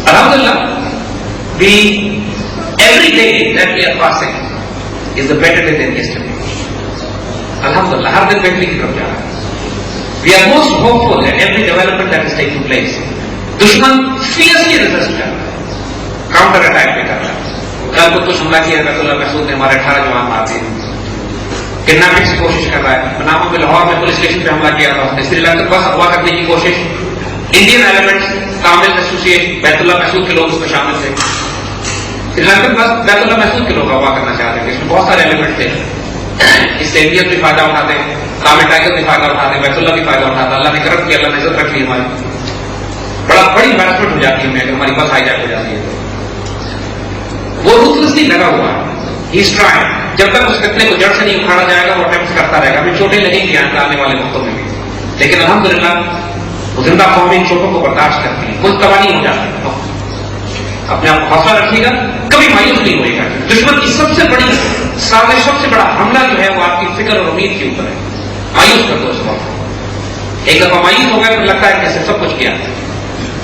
Alhamdulillah, every day that we are passing is a better day than yesterday. Alhamdulillah, ہر دن بہتری کی طرف جا رہا ہے. We are most hopeful that every development that is taking place, دشمن fiercely resist کر رہا ہے, counter attack بھی کر رہا ہے. کل کو کچھ حملہ کیا بیت اللہ محسود نے ہمارے 18 جوان مار دیے. کڈنیپنگ کی کوشش کر رہا ہے. پناما میں لاہور میں پولیس اسٹیشن پہ حملہ کیا تھا. سری لنکا بس اغوا کرنے کی کوشش. انڈین ایلیمنٹس کامل ایسوسیٹ بیت اللہ محسود کے لوگ اس میں شامل تھے. سری لنکا بس بیت اللہ محسود کے لوگ اغوا کرنا چاہتے تھے. اس میں بہت سارے ایلیمنٹ تھے. اس سے انڈین بھی فائدہ اٹھاتے ہیں, کامل ٹائگر بھی فائدہ اٹھاتے ہیں, بیت اللہ بھی فائدہ اٹھاتا ہے. اللہ نے کرم کیا, اللہ نے عزت رکھ لی ہماری. بڑی ہیراسمنٹ ہو جاتی ہے ہمیں اگر ہماری بس ہائی جیک ہو جاتی ہے. وہ روتلسلی لگا ہوا ہے. ہی از ٹرائنگ. جب تک اس فتنے کو جڑ سے نہیں اکھاڑا جائے گا وہ اٹیمپٹ کرتا رہے گا. ہمیں چوٹیں لگیں گی آنے والے وقتوں میں بھی, لیکن الحمدللہ وہ زندہ قومیں ان چوٹوں کو برداشت کرتی ہے. ملک تباہ نہیں ہو جاتا. اپنے آپ کو حوصلہ رکھیے گا, کبھی مایوس نہیں ہوئے گا. دشمن کی سب سے بڑی سازش, سب سے بڑا حملہ جو ہے وہ آپ کی فکر اور امید کے اوپر ہے. مایوس کر دو اس وقت. ایک دفعہ مایوس ہو گئے تو لگتا ہے کہ سب کچھ کیا,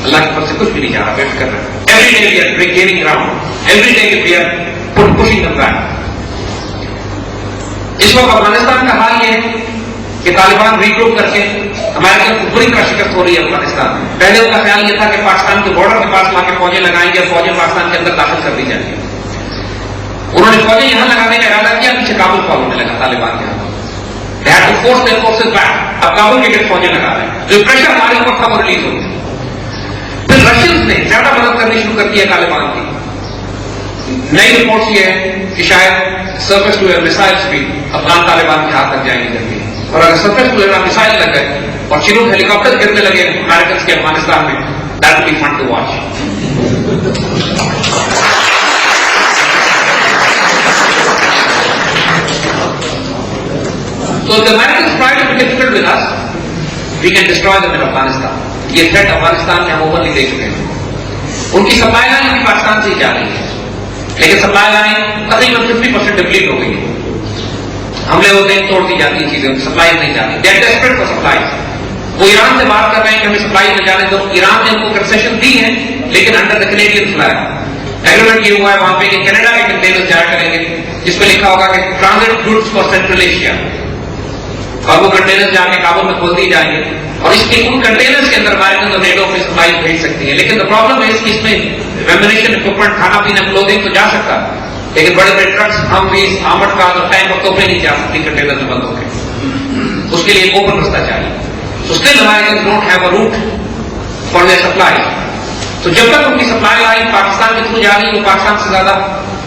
اللہ کی طرف سے کچھ بھی نہیں جا رہا. ویٹ کر رہے ہیں. Every day we are gaining ground, every day we are pushing them back. اس وقت افغانستان کا حال یہ ہے کہ طالبان ریگروپ کر کے امریکہ کو بری کا شکست ہو رہی ہے افغانستان میں. پہلے ان کا خیال یہ تھا کہ پاکستان کے بارڈر کے پاس لا کے فوجیں لگائیں گے اور فوجیں پاکستان کے اندر داخل کر دی جائیں گی. انہوں نے فوجیں یہاں لگانے کا ارادہ کیا, پیچھے کابل فال ہونے لگا طالبان کے ہاتھوں. They had to force their forces back. اب کابل کے گرد فوجیں لگا رہے ہیں. جو پریشر ہمارے اوپر تھا وہ ریلیز ہو گئی. پھر رشینز نے زیادہ مدد کرنی شروع کر دی ہے طالبان کی. نئی رپورٹس یہ ہے کہ شاید سرفیس ٹو ایئر میسائلس بھی افغان طالبان کے ہاتھ تک جائیں گے جلدی. اور اگر سرفیس ٹو ایئر میسائل لگ گئے اور چنوک ہیلی کاپٹر گرنے لگے امریکنس کے افغانستان میں, that will be fun to watch. So the Americans try to be difficult with us, we can destroy them in Afghanistan. یہ تھریٹ افغانستان میں ہم اوپر نہیں دے چکے ہیں. ان کی سپلائی لائن بھی پاکستان سے ہی جا رہی ہے, لیکن سپلائی لائن تقریباً 50% ڈپلیٹ ہو گئی ہے. حملے ہوتے ہیں, توڑ دی جاتی ہیں چیزیں, سپلائی نہیں جاتی. They are desperate for supply. وہ ایران سے بات کر رہے ہیں کہ ہمیں سپلائی میں جانے دو. ایران نے ان کو کنسیشن دی ہے, لیکن under the Canadian flag agreement یہ ہوا ہے وہاں پہ کہ کینیڈا کے کنٹینر جایا کریں گے, جس پہ لکھا ہوگا کہ transit goods for central Asia. اور وہ کنٹینر جا کے کابل میں کھول دی جائیں گے, اور اس کے ان کنٹینرز کے اندر امریکن اور نیٹو میں سپلائی بھیج سکتی ہے. لیکن دا پرابلم ہے اس میں ویمنیشن اکوپمنٹ, کھانا پینا, کلوتھنگ تو جا سکتا, لیکن بڑے بڑے ٹرکس, ہمویز, آرمڈ کار اور ٹینک اور توپیں نہیں جا سکتی کنٹینر میں بند ہو کے. اس کے لیے ایک اوپن رستہ چاہیے. So still Americans don't have a route for their supply. تو جب تک ان کی سپلائی لائن پاکستان کے تھرو جا رہی ہے وہ پاکستان سے زیادہ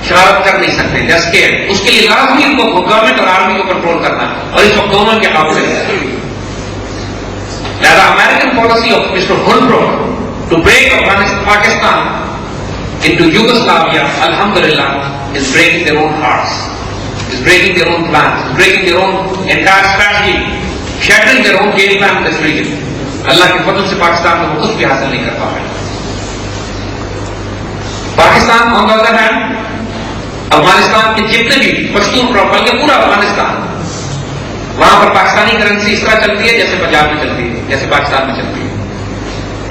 شرارت کر نہیں سکتے. اس کے لیے لازمی ان کو گورنمنٹ اور آرمی کو کنٹرول کرنا ہے, اور اس وقت دونوں کے قابو میں. لہذا American policy of Mister Holbrooke to break Pakistan into Yugoslavia, alhamdulillah, is breaking their own hearts, is breaking their own plans, is breaking their own entire strategy, shattering their own game plan in this region. اللہ کے فضل سے پاکستان میں وہ کچھ بھی حاصل نہیں کر پا رہے. Pakistan on the other hand, Afghanistan کے جتنے بھی پشتون بلکہ پورا افغانستان, وہاں پر پاکستانی کرنسی اس طرح چلتی ہے جیسے پنجاب میں چلتی ہے, جیسے پاکستان میں چلتی ہے.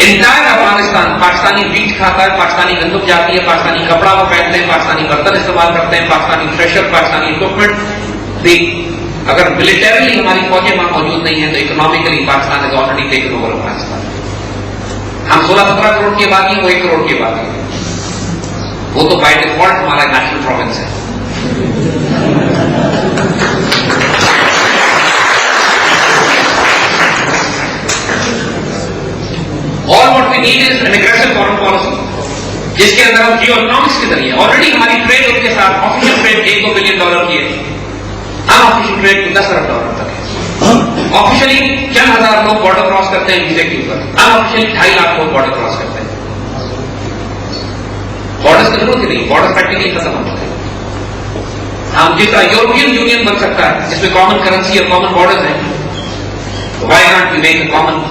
انٹائر افغانستان پاکستانی بیج کھاتا ہے, پاکستانی گندم جاتی ہے, پاکستانی کپڑا وہ پہنتے ہیں, پاکستانی برتن استعمال کرتے ہیں, پاکستانی تھریشر, پاکستانی اکوپمنٹ. اگر ملٹریلی ہماری فوجیں وہاں موجود نہیں ہیں تو economically Pakistan is already taken over Afghanistan. ہم 16-17 کروڑ کی آبادی, وہ 1 کروڑ کی آبادی ہے. وہ تو بائی ڈیفالٹ ہمارا نیشنل پروونس ہے. All what we need is an aggressive foreign policy, جس کے اندر ہم جیو اکنامکس کے ذریعے آلریڈی ہماری ٹریڈ ان کے ساتھ آفیشیل ٹریڈ $1-2 بلین کی ہے, ان آفیشیل ٹریڈ $10 ارب تک ہے. آفیشلی چند ہزار لوگ بارڈر کراس کرتے ہیں ویزے کے اوپر, ان آفیشلی 2.5 لاکھ لوگ بارڈر کراس کرتے ہیں. بارڈر کی ضرورت ہی نہیں, بارڈر پریکٹیکلی ختم ہو چکے ہیں. ہم جس طرح یورپین یونین بن سکتا ہے جس میں کامن کرنسی اور کامن بارڈرز ہیں, why not we make a common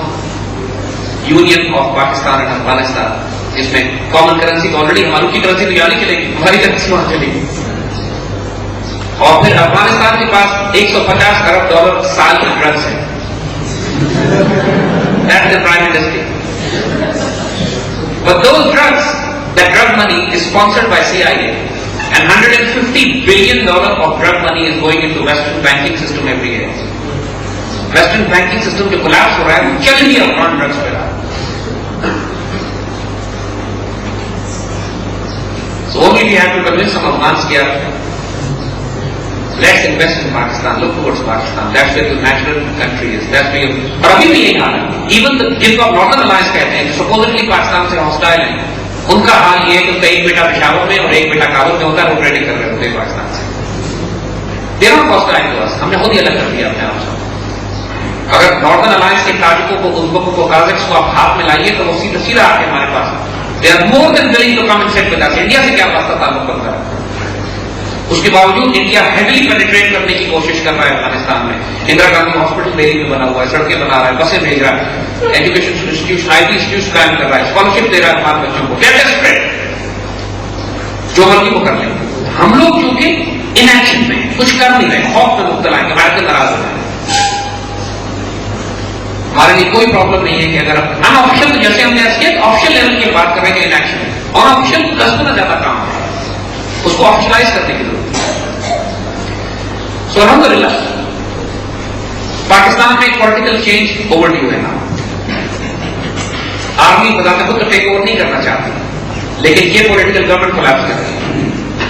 union of Pakistan and Afghanistan, جس میں کامن کرنسی تو آلریڈی ہماری کی کرنسی تو یہاں نہیں چلے گی, ہماری کرنسی وہاں چلے گی. اور پھر افغانستان کے پاس $150 ارب سال کے ڈرگس ہیں. That's the prime industry. But those drugs that drug money is sponsored by CIA and $150 billion of drug money is going into Western banking system every year. Western banking system جو collapse ہو رہا ہے وہ چل ہی اب drugs پہ رہا ہے. So only we have to convince some Afghans here, let's invest in Pakistan, look towards Pakistan, that's where the natural country is, that's where اور ابھی بھی یہی حال ہے. ایون جن کو آپ نارتھرن الائنس کہتے ہیں جو سپوزٹلی پاکستان سے ہاسٹائل ہیں, ان کا حال یہ ہے کہ ان کا ایک بیٹا پشاور میں اور ایک بیٹا کابل میں ہوتا ہے, وہ ٹریڈنگ کر رہے ہوتے ہیں پاکستان سے. دے ناٹ ہاسٹائل ٹو اس, ہم نے خود ہی الگ کر دیا اپنے آپ سے. اگر نارتھرن الائنس کے تاجکوں کو, ازبکوں کو, کازکس کو آپ ہاتھ میں لائیے تو وہ سیدھا آ کے ہمارے پاس they are more than willing to come and sit with us. India سے کیا واسطہ تعلق کرتا ہے؟ اس کے باوجود انڈیا ہیویلی پینیٹریٹ کرنے کی کوشش کر رہا ہے افغانستان میں. اندرا گاندھی ہاسپٹل دہلی میں بنا ہوا ہے, سڑکیں بنا رہا ہے, بسیں بھیج رہا ہے, education institution I T institute قائم کر رہا ہے, اسکالرشپ دے رہا ہے ہمارے بچوں کو. جو مرضی وہ کر لیں. ہم لوگ چونکہ انیکشن میں کچھ کر نہیں رہے, خوف میں مبتلا ہیں کہ ہمارے سے ناراض ہو جائیں. ہمارے لیے کوئی پرابلم نہیں ہے کہ اگر ان آفیشیل, تو جیسے ہم نے آفیشیل لیول کی بات کر رہے ہیں کہ انیکشن, اور آفیشیل 10 گنا زیادہ کام ہے, اس کو آفیشلائز کرنے کی ضرورت ہے. سو الحمدللہ پاکستان میں ایک پولیٹیکل چینج اوور ڈیو ہے نا. آرمی بذات خود تو ٹیک اوور نہیں کرنا چاہتی, لیکن یہ پولیٹیکل گورنمنٹ کولیپس کر رہی ہے,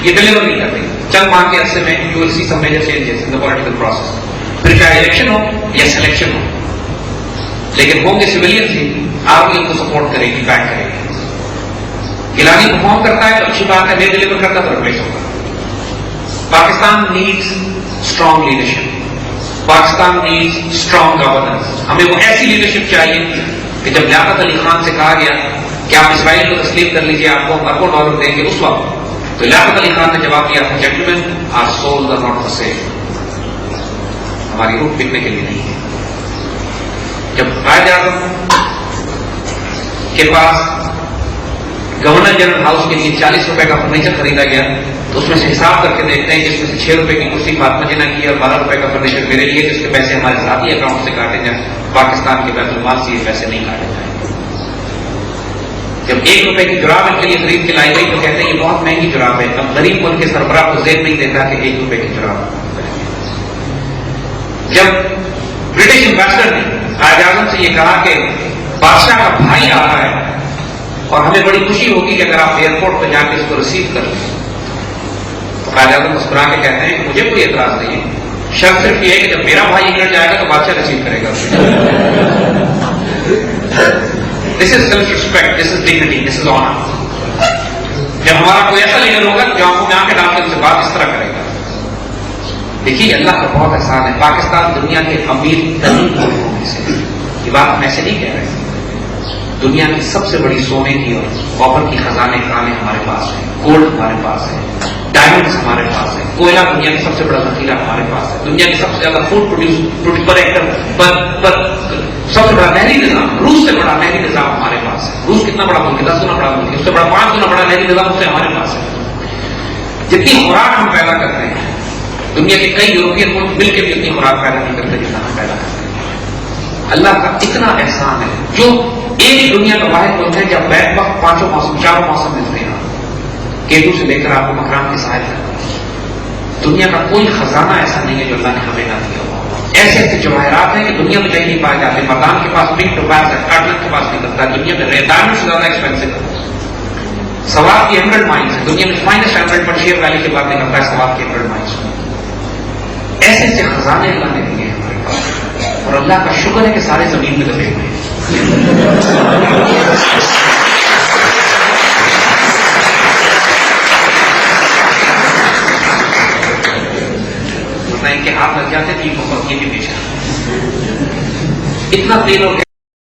یہ ڈلیور نہیں کر رہی. چند ماہ کے عرصے میں you will see some major changes in the political process. پھر چاہے الیکشن ہو یا سلیکشن ہو, لیکن ہوں گے سویلینس ہی, آرمی ان کو سپورٹ کرے گی, بیک کرے گی. گیلانی پرفارم کرتا ہے تو اچھی بات ہے, نہیں ڈلیور کرتا تو ریپلیس ہوگا. Pakistan needs strong leadership, Pakistan needs strong governance. ہمیں وہ ایسی لیڈرشپ چاہیے کہ جب لیاقت علی خان سے کہا گیا کہ آپ اسرائیل کو تسلیم کر لیجیے, آپ کو اربوں ڈالر دیں گے, اس وقت تو لیاقت علی خان نے جواب دیا, gentlemen are souls are not for sale, ہماری روح بکنے کے لیے نہیں ہے. جب قائد اعظم کے پاس گورنر جنرل ہاؤس کے لیے 40 روپے کا فرنیچر خریدا گیا, تو اس میں سے حساب کر کے دیکھتے ہیں جس میں سے 6 روپے کی کرسی فاطمہ جی نے کی اور 12 روپے کا فرنیچر میرے لیے, جس کے پیسے ہمارے ذاتی اکاؤنٹ سے کاٹے جائیں, پاکستان کے بیت المال سے یہ پیسے نہیں کاٹے جائیں. جب 1 روپے کی جراب ان کے لیے خرید کے لائی گئی تو کہتے ہیں یہ بہت مہنگی جراب ہے. اب غریب ملک کے سربراہ کو ذہن نہیں دیتا کہ 1 روپے کی جراب. جب برٹش امبیسڈر نے قائد اعظم سے یہ کہا کہ بادشاہ کا بھائی آ رہا ہے اور ہمیں بڑی خوشی ہوگی کہ اگر آپ ایئرپورٹ پہ جا کے اس کو ریسیو کر لیں, تو قائد اعظم مسکرا کے کہتے ہیں کہ مجھے کوئی اعتراض نہیں ہے, شرط صرف یہ ہے کہ جب میرا بھائی انگلینڈ جائے گا تو بادشاہ ریسیو کرے گا. This is self respect, this is dignity, this is honour. جب ہمارا کوئی ایسا لیڈر ہوگا جو آنکھوں میں آنکھیں ڈال کے ان سے بات اس طرح کرے گا. دیکھیے اللہ کا بہت احسان ہے, پاکستان دنیا کے امیر ترین ملکوں میں سے, یہ بات ہم ایسے نہیں کہہ رہے, دنیا کی سب سے بڑی سونے کی اور کاپر کی خزانے کانے ہمارے پاس ہیں, گولڈ ہمارے پاس ہے, ڈائمنڈس ہمارے پاس ہے, کوئلہ دنیا کی سب سے بڑا ذخیرہ ہمارے پاس ہے, دنیا کی سب سے زیادہ فوڈ پروڈیوس پر ایکٹر سب سے بڑا نہری نظام, روس سے بڑا نہری نظام ہمارے پاس ہے. روس کتنا بڑا ملک ہے, 10 گنا بڑا ملک ہے, اس سے بڑا 5 گنا بڑا نہری نظام اس سے ہمارے پاس ہے. جتنی خوراک ہم پیدا کرتے ہیں, دنیا کے کئی یورپین ملک مل کے بھی اتنی خوراک پیدا نہیں کرتے جتنا ہم پیدا کرتے ہیں. اللہ کا اتنا احسان ہے, جو ایک دنیا کا واحد ملک ہے جب بیک وقت 5 موسم 4 موسم ملتے ہیں, کیدو سے لے کر آپ کو مکران کے سائے تک. دنیا کا کوئی خزانہ ایسا نہیں ہے جو اللہ نے ہمیں نہ دیا ہوا. ایسے ایسے جواہرات ہیں کہ دنیا میں کہیں نہیں پائے جاتے. مردان کے پاس پنک ٹوپاز ہے, کارٹلٹ کے پاس نہیں کرتا, دنیا میں ریتان سے زیادہ ایکسپینسو ہے. سوات کی ایمرلڈ مائنس ہے, دنیا میں فائنسٹ ایمرلڈ پر شیر ویلی کی بات نہیں کرتا ہے, سوات کی ایمرلڈ مائنس. ایسے ایسے خزانے اللہ نے دیے ہمارے پاس, اور اللہ کا شکر ہے کہ سارے زمین میں دبے ہوئے ہیں. ان کے ہاتھ لگ جاتے تھے, یہ بھی پیچھا اتنا تیل ہو گیا.